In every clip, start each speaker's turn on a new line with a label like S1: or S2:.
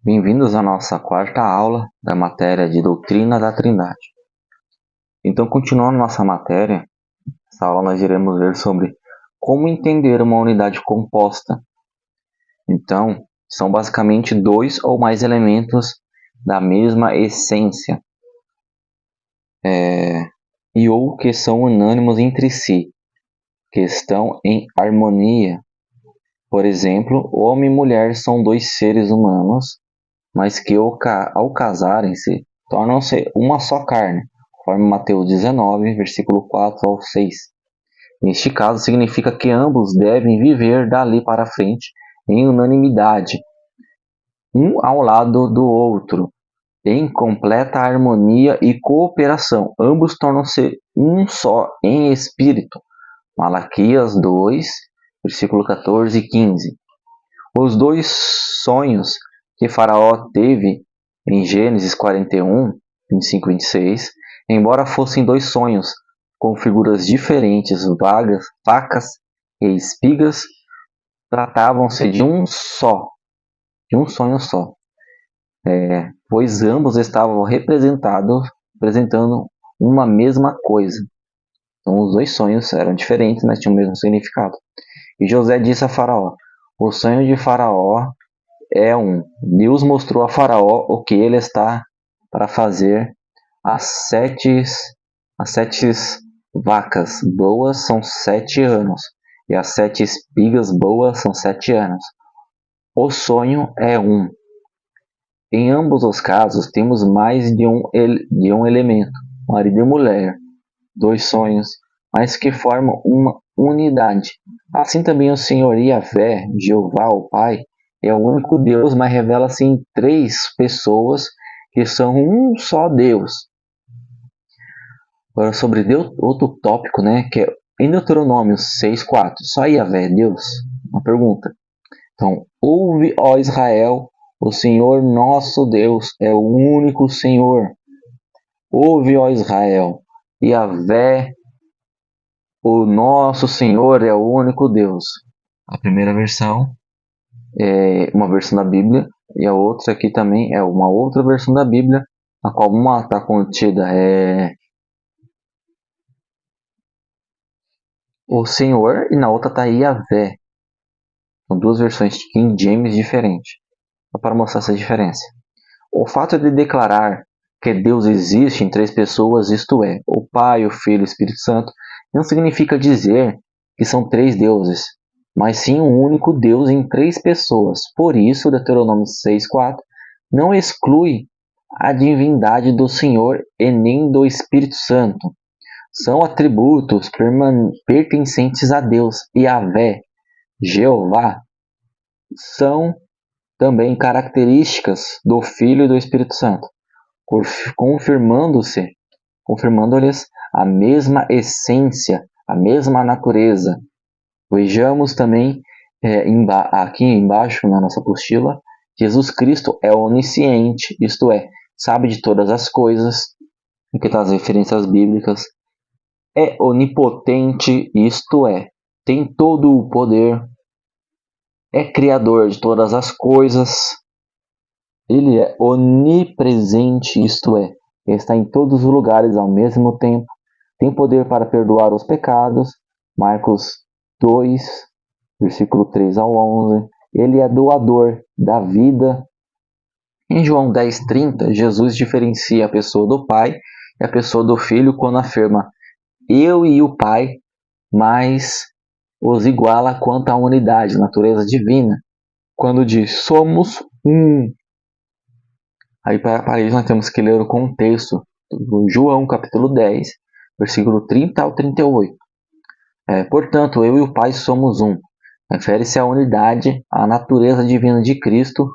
S1: Bem-vindos à nossa quarta aula da matéria de Doutrina da Trindade. Então, continuando nossa matéria, nessa aula nós iremos ver sobre como entender uma unidade composta. Então, são basicamente dois ou mais elementos da mesma essência, ou que são unânimes entre si, que estão em harmonia. Por exemplo, homem e mulher são dois seres humanos, mas que ao casarem-se, tornam-se uma só carne, conforme Mateus 19, versículo 4 ao 6. Neste caso, significa que ambos devem viver dali para frente em unanimidade, um ao lado do outro, em completa harmonia e cooperação. Ambos tornam-se um só em espírito. Malaquias 2, versículo 14 e 15. Os dois sonhos que Faraó teve em Gênesis 41, 25 e 26, embora fossem dois sonhos com figuras diferentes, vagas, facas e espigas, tratavam-se de um sonho só, pois ambos estavam representando uma mesma coisa. Então os dois sonhos eram diferentes, mas tinham o mesmo significado. E José disse a Faraó: o sonho de Faraó é um. Deus mostrou a Faraó o que ele está para fazer. As sete vacas boas são 7 anos, e as 7 espigas boas são 7 anos. O sonho é um. Em ambos os casos, temos mais de um elemento, marido e mulher, dois sonhos, mas que formam uma unidade. Assim também o Senhor Yahvé, Jeová, o Pai, é o único Deus, mas revela-se em três pessoas que são um só Deus. Agora sobre outro tópico, né, que é em Deuteronômio 6:4, só Yahvé é Deus? Uma pergunta. Então, ouve, ó Israel, o Senhor nosso Deus é o único Senhor. Ouve, ó Israel, Yahvé, o nosso Senhor é o único Deus. A primeira versão é uma versão da Bíblia e a outra aqui também é uma outra versão da Bíblia, a qual uma está contida o Senhor e na outra está Yahvé. São duas versões de King James diferentes, só para mostrar essa diferença. O fato de declarar que Deus existe em três pessoas, isto é, o Pai, o Filho e o Espírito Santo, não significa dizer que são três deuses, mas sim um único Deus em três pessoas. Por isso, Deuteronômio 6:4 não exclui a divindade do Senhor e nem do Espírito Santo. São atributos pertencentes a Deus, e Yahvé, Jeová, são também características do Filho e do Espírito Santo, confirmando-se, confirmando-lhes a mesma essência, a mesma natureza. Vejamos também aqui embaixo na nossa apostila, Jesus Cristo é onisciente, isto é, sabe de todas as coisas, aqui está as referências bíblicas, é onipotente, isto é, tem todo o poder, é criador de todas as coisas, ele é onipresente, isto é, está em todos os lugares ao mesmo tempo, tem poder para perdoar os pecados, Marcos 2, versículo 3 ao 11. Ele é doador da vida. Em João 10:30, Jesus diferencia a pessoa do Pai e a pessoa do Filho quando afirma: eu e o Pai, mas os iguala quanto à unidade, natureza divina, quando diz somos um. Aí para isso nós temos que ler o contexto do João capítulo 10, versículo 30 ao 38. Portanto, eu e o Pai somos um. Refere-se à unidade, à natureza divina de Cristo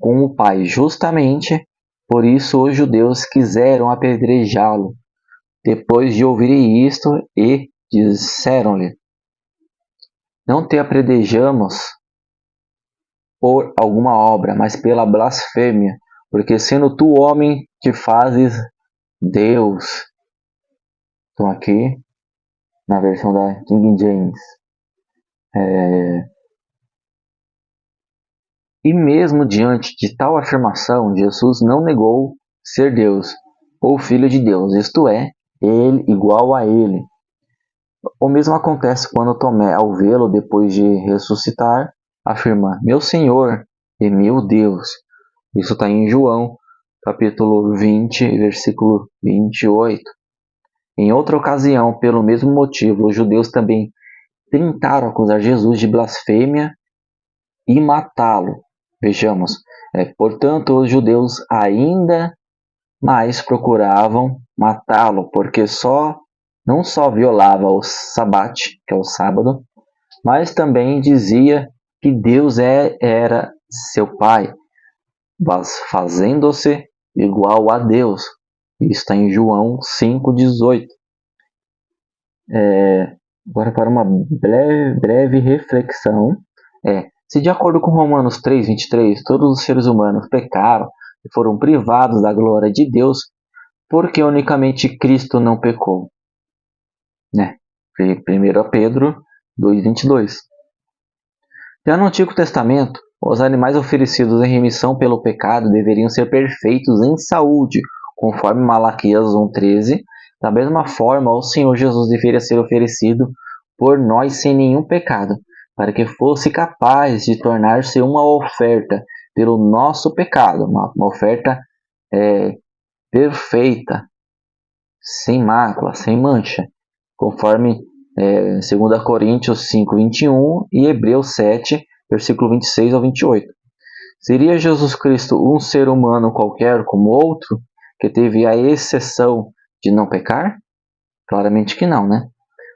S1: com o Pai. Justamente por isso os judeus quiseram apedrejá-lo, depois de ouvirem isto, e disseram-lhe: não te apedrejamos por alguma obra, mas pela blasfêmia, porque sendo tu homem te fazes Deus. Então aqui, na versão da King James, E mesmo diante de tal afirmação, Jesus não negou ser Deus ou Filho de Deus, isto é, ele igual a ele. O mesmo acontece quando Tomé, ao vê-lo depois de ressuscitar, afirma: Meu Senhor e meu Deus. Isso está em João, capítulo 20, versículo 28. Em outra ocasião, pelo mesmo motivo, os judeus também tentaram acusar Jesus de blasfêmia e matá-lo. Vejamos, portanto, os judeus ainda mais procuravam matá-lo, porque não só violava o sabate, que é o sábado, mas também dizia que Deus era seu pai, fazendo-se igual a Deus. Isso está em João 5,18. Agora, para uma breve reflexão, se de acordo com Romanos 3,23, todos os seres humanos pecaram e foram privados da glória de Deus, por que unicamente Cristo não pecou? 1 Pedro 2,22. Já no Antigo Testamento, os animais oferecidos em remissão pelo pecado deveriam ser perfeitos em saúde, conforme Malaquias 1,13. Da mesma forma, o Senhor Jesus deveria ser oferecido por nós sem nenhum pecado, para que fosse capaz de tornar-se uma oferta pelo nosso pecado, uma oferta perfeita, sem mácula, sem mancha, conforme 2 Coríntios 5,21 e Hebreus 7, versículo 26 ao 28. Seria Jesus Cristo um ser humano qualquer como outro, que teve a exceção de não pecar? Claramente que não, né?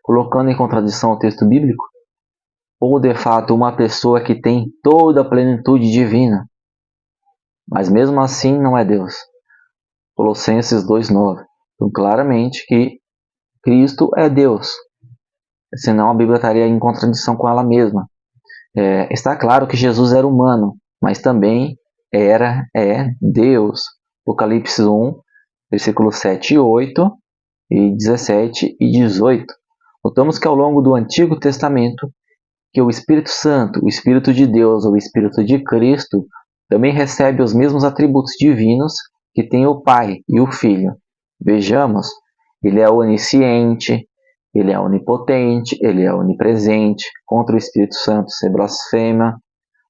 S1: Colocando em contradição o texto bíblico, ou de fato uma pessoa que tem toda a plenitude divina, mas mesmo assim não é Deus. Colossenses 2,9. Então, claramente que Cristo é Deus, senão a Bíblia estaria em contradição com ela mesma. Está claro que Jesus era humano, mas também é Deus. Apocalipse 1, versículos 7 e 8, e 17 e 18. Notamos que ao longo do Antigo Testamento, que o Espírito Santo, o Espírito de Deus ou o Espírito de Cristo, também recebe os mesmos atributos divinos que tem o Pai e o Filho. Vejamos, ele é onisciente, ele é onipotente, ele é onipresente. Contra o Espírito Santo se blasfema,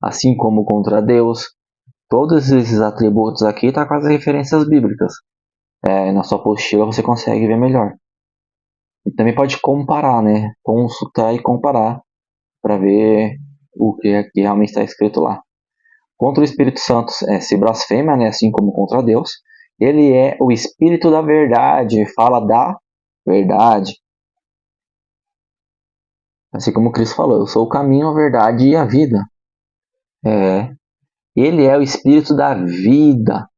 S1: assim como contra Deus. Todos esses atributos aqui estão com as referências bíblicas. Na sua apostila você consegue ver melhor. E também pode comparar, né? Consultar e comparar para ver o que aqui realmente está escrito lá. Contra o Espírito Santo se blasfema, né? Assim como contra Deus. Ele é o Espírito da verdade, fala da verdade. Assim como Cristo falou, eu sou o caminho, a verdade e a vida. Ele é o Espírito da vida.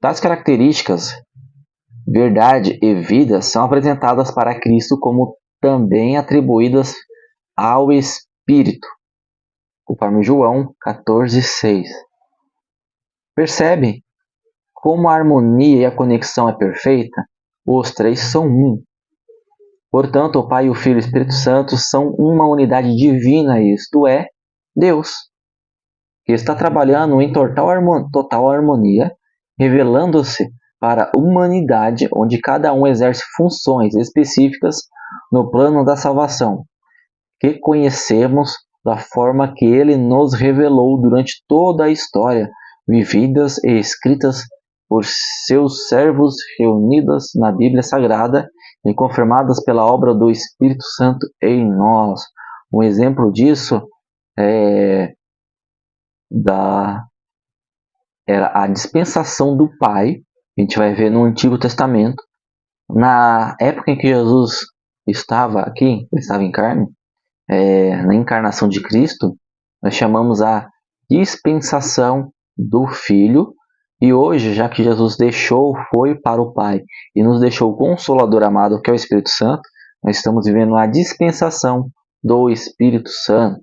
S1: Tais características, verdade e vida, são apresentadas para Cristo como também atribuídas ao Espírito, conforme João 14,6. Percebe como a harmonia e a conexão é perfeita? Os três são um. Portanto, o Pai, o Filho e o Espírito Santo são uma unidade divina, isto é, Deus, que está trabalhando em total harmonia, revelando-se para a humanidade, onde cada um exerce funções específicas no plano da salvação, que conhecemos da forma que ele nos revelou durante toda a história, vividas e escritas por seus servos reunidas na Bíblia Sagrada e confirmadas pela obra do Espírito Santo em nós. Um exemplo disso era a dispensação do Pai, a gente vai ver no Antigo Testamento. Na época em que Jesus estava aqui, ele estava em carne, na encarnação de Cristo, nós chamamos a dispensação do Filho. E hoje, já que Jesus foi para o Pai e nos deixou o Consolador amado, que é o Espírito Santo, nós estamos vivendo a dispensação do Espírito Santo.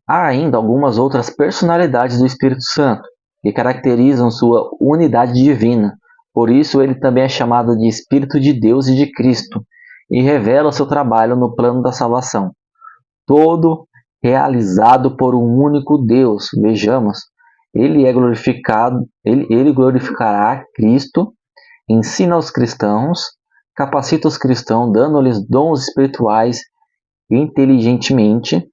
S1: Há ainda algumas outras personalidades do Espírito Santo que caracterizam sua unidade divina. Por isso, ele também é chamado de Espírito de Deus e de Cristo, e revela seu trabalho no plano da salvação. Todo realizado por um único Deus. Vejamos, ele é glorificado, ele glorificará a Cristo, ensina aos cristãos, capacita os cristãos, dando-lhes dons espirituais inteligentemente.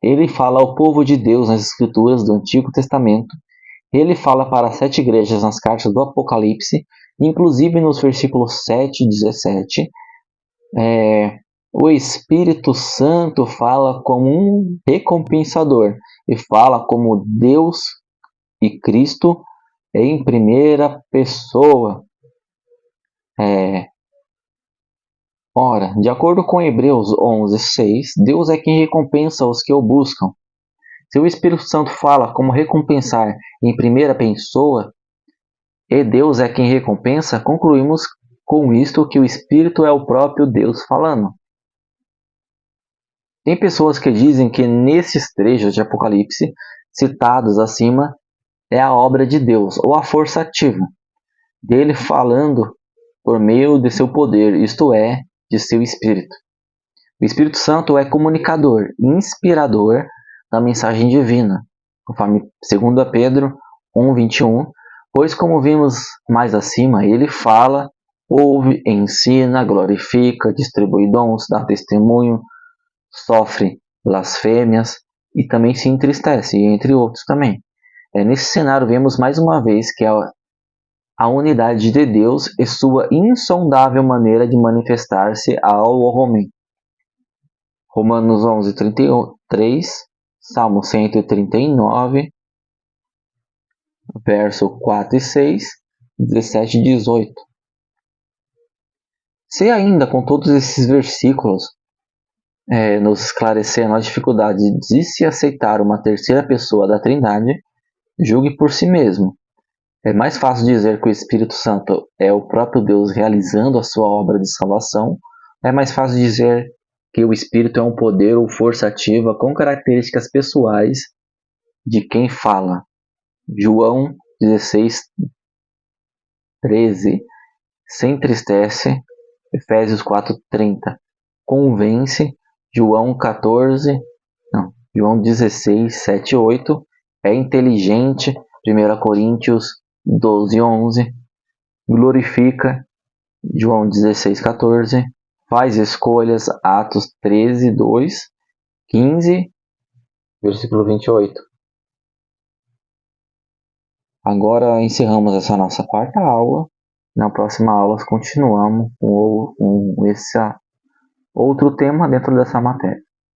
S1: Ele fala ao povo de Deus nas Escrituras do Antigo Testamento. Ele fala para as 7 igrejas nas cartas do Apocalipse, inclusive nos versículos 7 e 17. O Espírito Santo fala como um recompensador e fala como Deus e Cristo em primeira pessoa. Ora, de acordo com Hebreus 11:6, Deus é quem recompensa os que o buscam. Se o Espírito Santo fala como recompensar em primeira pessoa, e Deus é quem recompensa, concluímos com isto que o Espírito é o próprio Deus falando. Tem pessoas que dizem que nesses trechos de Apocalipse citados acima é a obra de Deus, ou a força ativa dele falando por meio de seu poder, isto é, de seu Espírito. O Espírito Santo é comunicador, inspirador da mensagem divina, conforme 2 Pedro 1:21, pois como vimos mais acima, ele fala, ouve, ensina, glorifica, distribui dons, dá testemunho, sofre blasfêmias e também se entristece, entre outros também. Nesse cenário vemos mais uma vez que a unidade de Deus e sua insondável maneira de manifestar-se ao homem. Romanos 11:33, Salmo 139, verso 4 e 6, 17 e 18. Se ainda com todos esses versículos nos esclarecendo a dificuldade de se aceitar uma terceira pessoa da Trindade, julgue por si mesmo. É mais fácil dizer que o Espírito Santo é o próprio Deus realizando a sua obra de salvação. É mais fácil dizer que o Espírito é um poder ou força ativa com características pessoais de quem fala. João 16:13 se entristece. Efésios 4:30 convence. João 16:7-8 é inteligente. 1 Coríntios 12:11 glorifica. João 16:14 faz escolhas. Atos 13:2, 15, versículo 28. Agora encerramos essa nossa quarta aula. Na próxima aula continuamos com esse outro tema dentro dessa matéria.